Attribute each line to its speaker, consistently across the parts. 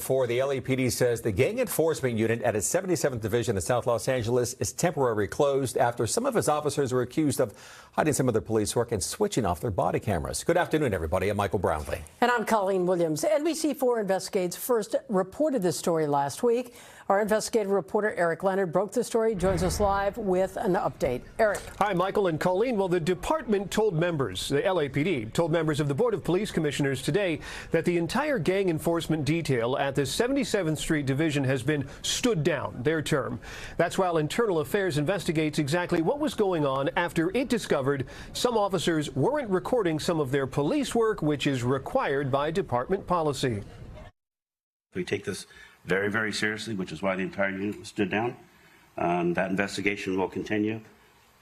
Speaker 1: For the LAPD says the gang enforcement unit at its 77th Division in South Los Angeles is temporarily closed after some of its officers were accused of hiding some of their police work and switching off their body cameras. Good afternoon, everybody. I'm Michael Brownlee.
Speaker 2: And I'm Colleen Williams. NBC4 Investigates first reported this story last week. Our investigative reporter Eric Leonard broke the story, joins us live with an update. Eric.
Speaker 3: Hi, Michael and Colleen. Well, the department told members, the LAPD, told members of the Board of Police Commissioners today that the entire gang enforcement detail at the 77th Street Division has been stood down, their term. That's while Internal Affairs investigates exactly what was going on after it discovered some officers weren't recording some of their police work, which is required by department policy.
Speaker 4: We take this very, very seriously, which is why the entire unit was stood down. That investigation will continue,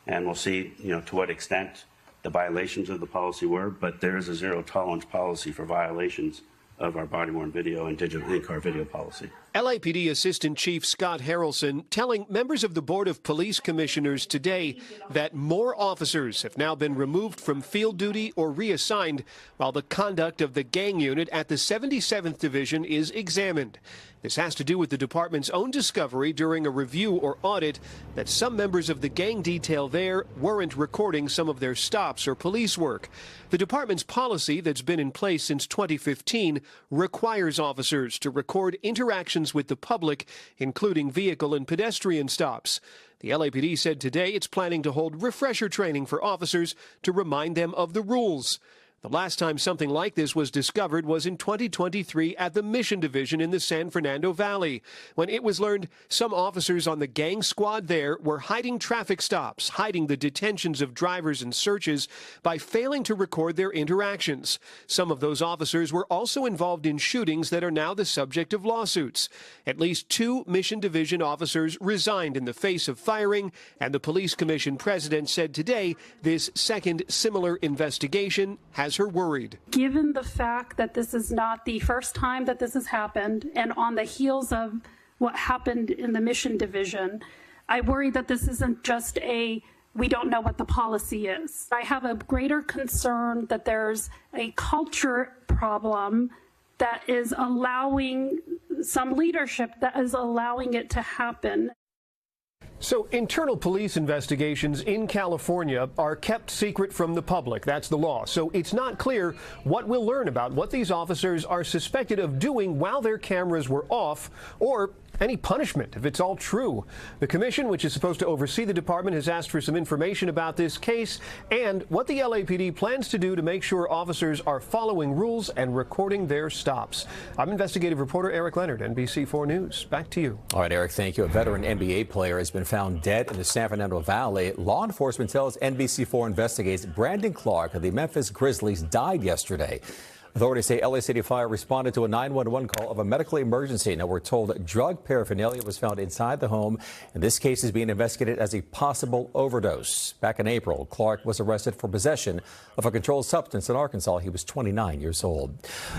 Speaker 4: and we'll see, to what extent the violations of the policy were. But there is a zero-tolerance policy for violations of our body-worn video and digital in-car video policy.
Speaker 3: LAPD Assistant Chief Scott Harrelson telling members of the Board of Police Commissioners today that more officers have now been removed from field duty or reassigned while the conduct of the gang unit at the 77th Division is examined. This has to do with the department's own discovery during a review or audit that some members of the gang detail there weren't recording some of their stops or police work. The department's policy that's been in place since 2015 requires officers to record interactions with the public, including vehicle and pedestrian stops. The LAPD said today it's planning to hold refresher training for officers to remind them of the rules. The last time something like this was discovered was in 2023 at the Mission Division in the San Fernando Valley, when it was learned some officers on the gang squad there were hiding traffic stops, hiding the detentions of drivers and searches by failing to record their interactions. Some of those officers were also involved in shootings that are now the subject of lawsuits. At least 2 Mission Division officers resigned in the face of firing, and the Police Commission president said today this second similar investigation has her worried.
Speaker 5: Given the fact that this is not the first time that this has happened, and on the heels of what happened in the Mission Division, I worry that this isn't just we don't know what the policy is. I have a greater concern that there's a culture problem that is allowing some leadership that is allowing it to happen.
Speaker 3: So internal police investigations in California are kept secret from the public. That's the law. So it's not clear what we'll learn about what these officers are suspected of doing while their cameras were off, or any punishment if it's all true. The commission, which is supposed to oversee the department, has asked for some information about this case and what the LAPD plans to do to make sure officers are following rules and recording their stops. I'm investigative reporter Eric Leonard, NBC4 News. Back to you.
Speaker 1: All right, Eric, thank you. A veteran NBA player has been found dead in the San Fernando Valley. Law enforcement tells NBC4 Investigates Brandon Clark of the Memphis Grizzlies died yesterday. Authorities say LA City Fire responded to a 911 call of a medical emergency. Now, we're told drug paraphernalia was found inside the home, and this case is being investigated as a possible overdose. Back in April, Clark was arrested for possession of a controlled substance in Arkansas. He was 29 years old.